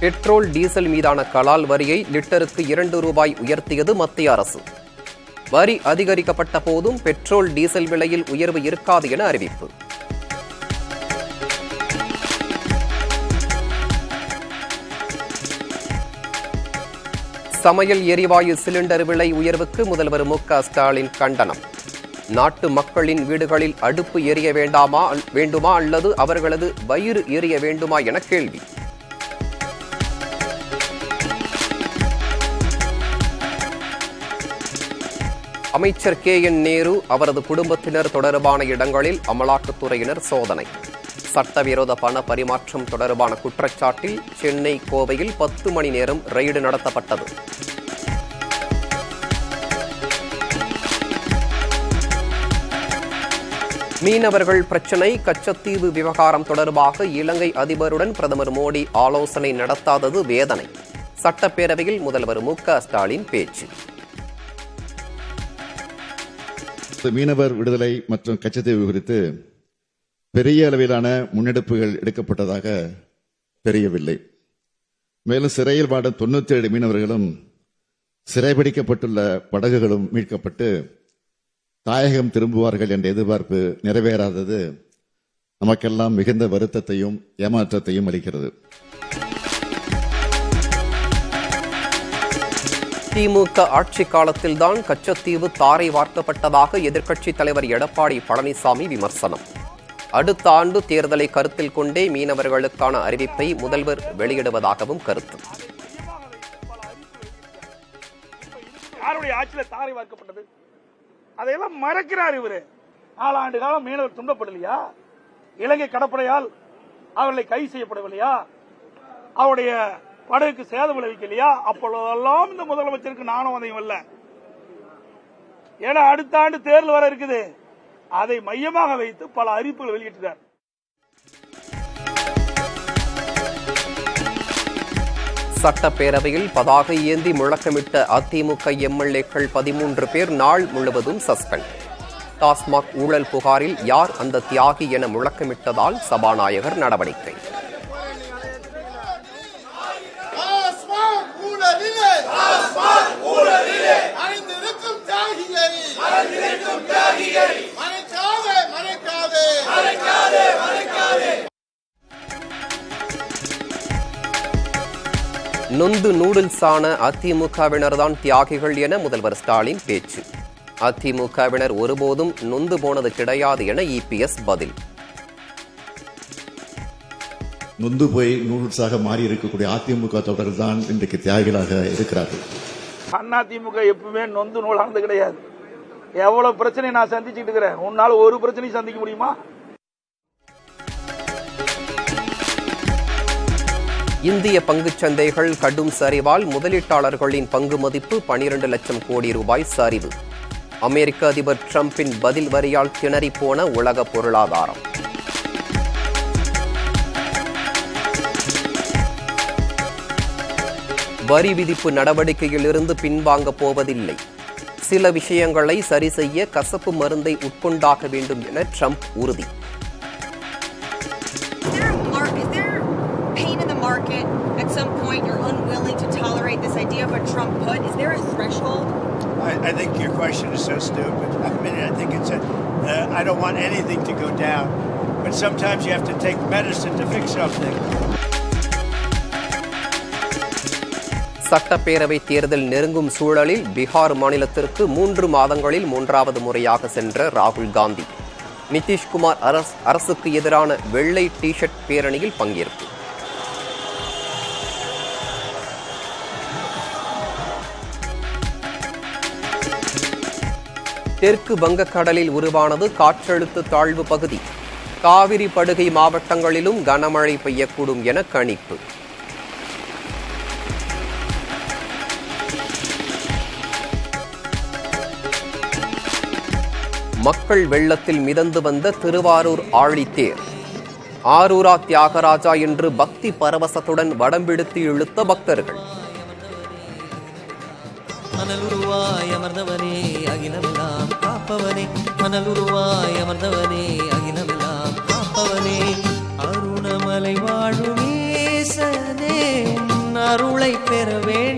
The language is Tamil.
பெட்ரோல் டீசல் மீதான கலால் வரியை லிட்டருக்கு 2 ரூபாய் உயர்த்தியது மத்திய அரசு. வரி அதிகரிக்கப்பட்ட போதும் பெட்ரோல் டீசல் விலையில் உயர்வு இருக்காது என அறிவிப்பு. சமையல் எரிவாயு சிலிண்டர் விலை உயர்வுக்கு முதல்வர் மு.க.ஸ்டாலின் கண்டனம். நாட்டு மக்களின் வீடுகளில் அடுப்பு எரிய வேண்டுமா அல்லது அவர்களது வயிறு எரிய வேண்டுமா என கேள்வி. அமைச்சர் K.N. நேரு அவரது குடும்பத்தினர் தொடர்பான இடங்களில் அமலாக்கத்துறையினர் சோதனை. சட்டவிரோத பண பரிமாற்றம் தொடர்பான குற்றச்சாட்டில் சென்னை, கோவையில் 10 மணி நேரம் ரெய்டு நடத்தப்பட்டது. மீனவர்கள் பிரச்சினை, கச்சத்தீவு விவகாரம் தொடர்பாக இலங்கை அதிபருடன் பிரதமர் மோடி ஆலோசனை நடத்தாதது வேதனை. சட்டப்பேரவையில் முதல்வர் மு.க.ஸ்டாலின் பேச்சு. மீனவர் விடுதலை மற்றும் கச்சத்தீவு குறித்து பெரிய அளவிலான முன்னெடுப்புகள் எடுக்கப்பட்டதாக தெரியவில்லை. மேலும் சிறையில் வாடும் 97 மீனவர்களும் சிறைபிடிக்கப்பட்டுள்ள படகுகளும் மீட்கப்பட்டு தாயகம் திரும்புவார்கள் என்ற எதிர்பார்ப்பு நிறைவேறாதது நமக்கெல்லாம் மிகுந்த வருத்தத்தையும் ஏமாற்றத்தையும் அளிக்கிறது. திமுக ஆட்சி காலத்தில்தான் கச்சத்தீவு தாரை வார்க்கப்பட்டதாக எதிர்க்கட்சித் தலைவர் எடப்பாடி பழனிசாமி விமர்சனம். அடுத்த ஆண்டு தேர்தலை கருத்தில் கொண்டே மீனவர்களுக்கான அறிவிப்பை முதல்வர் வெளியிடுவதாகவும் கருத்து. யாருடைய ஆட்சியில் தாரை வார்க்கப்பட்டது? அதையெல்லாம் மறக்கிறார் இவரு. 4 ஆண்டு காலம் மீனவர் துன்பப்படலையா? இலங்கை கடற்படையால் அவர்களை கைது செய்யப்படவில்லையா? அவருடைய படகுக்கு சேதம் விளைவிக்கலையா? அப்பொழுதெல்லாம் இந்த முதலமைச்சருக்கு நானும் அதையும் அல்ல. ஏன்னா அடுத்த ஆண்டு தேர்தல் வர இருக்குது. அதை மையமாக வைத்து பல அறிவிப்புகள் வெளியிட்டார். சட்டப்பேரவையில் பதாகை ஏந்தி முழக்கமிட்ட அதிமுக எம்எல்ஏக்கள் 13 பேர் நாள் முழுவதும் சஸ்பெண்ட். டாஸ்மாக் ஊழல் புகாரில் யார் அந்த தியாகி என முழக்கமிட்டதால் சபாநாயகர் நடவடிக்கை. நொந்து நூடுல்ஸான அதிமுகவினர்தான் தியாகிகள் என முதல்வர் ஸ்டாலின் பேச்சு. அதிமுகவினர் ஒருபோதும் நொந்து போனது கிடையாது என இபிஎஸ் பதில். நொந்து போய் நூடுல்ஸாக மாறி இருக்கக்கூடிய அதிமுக தொடர்கள் தான் இன்றைக்கு தியாகிகளாக இருக்கிறார்கள். அதிமுக எப்பவுமே நொந்து நூலானது கிடையாது. எவ்வளவு பிரச்சனை நான் சந்திச்சுட்டு இருக்கிறேன். உன்னால ஒரு பிரச்சனையும் சந்திக்க முடியுமா? இந்திய பங்குச் சந்தைகள் கடும் சரிவால் முதலீட்டாளர்களின் பங்கு மதிப்பு 12 லட்சம் கோடி ரூபாய் சரிவு. அமெரிக்க அதிபர் டிரம்பின் பதில் வரியால் திணறி போன உலக பொருளாதாரம். வரி விதிப்பு நடவடிக்கையிலிருந்து பின்வாங்கப் போவதில்லை. சில விஷயங்களை சரி செய்ய கசப்பு மருந்தை உட்கொண்டாக வேண்டும் என ட்ரம்ப் உறுதி. Market at some point you're unwilling to tolerate this idea of a Trump put? Is there a threshold? I think your question is so stupid. I think it's I don't want anything to go down, but sometimes you have to take medicine to fix something. சட்டப்பேரவை தேர்தல் நெருங்கும் சூழலில் பீகார் மாநிலத்திற்கு 3 மாதங்களில் 3வது முறையாக சென்ற ராகுல் காந்தி நிதிஷ்குமார் அரசுக்கு எதிரான வெள்ளை டி-ஷர்ட் பேரணியில் பங்கேற்பு. தெற்கு வங்கக்கடலில் உருவானது காற்றழுத்த தாழ்வு பகுதி. காவிரி படுகை மாவட்டங்களிலும் கனமழை பெய்யக்கூடும் என கணிப்பு. மக்கள் வெள்ளத்தில் மிதந்து வந்த திருவாரூர் ஆழித்தேர். ஆரூரா தியாகராஜா என்று பக்தி பரவசத்துடன் வடம்பிடித்து இழுத்த பக்தர்கள். மணலுருவாய் அமர்ந்தவனே அகிலமெல்லாம் காப்பவனே, மணலுருவாய் அமர்ந்தவனே அகிலமெல்லாம் காப்பவனே, அருணமலை வாழும் ஈசனே. பெற வேண்டும்.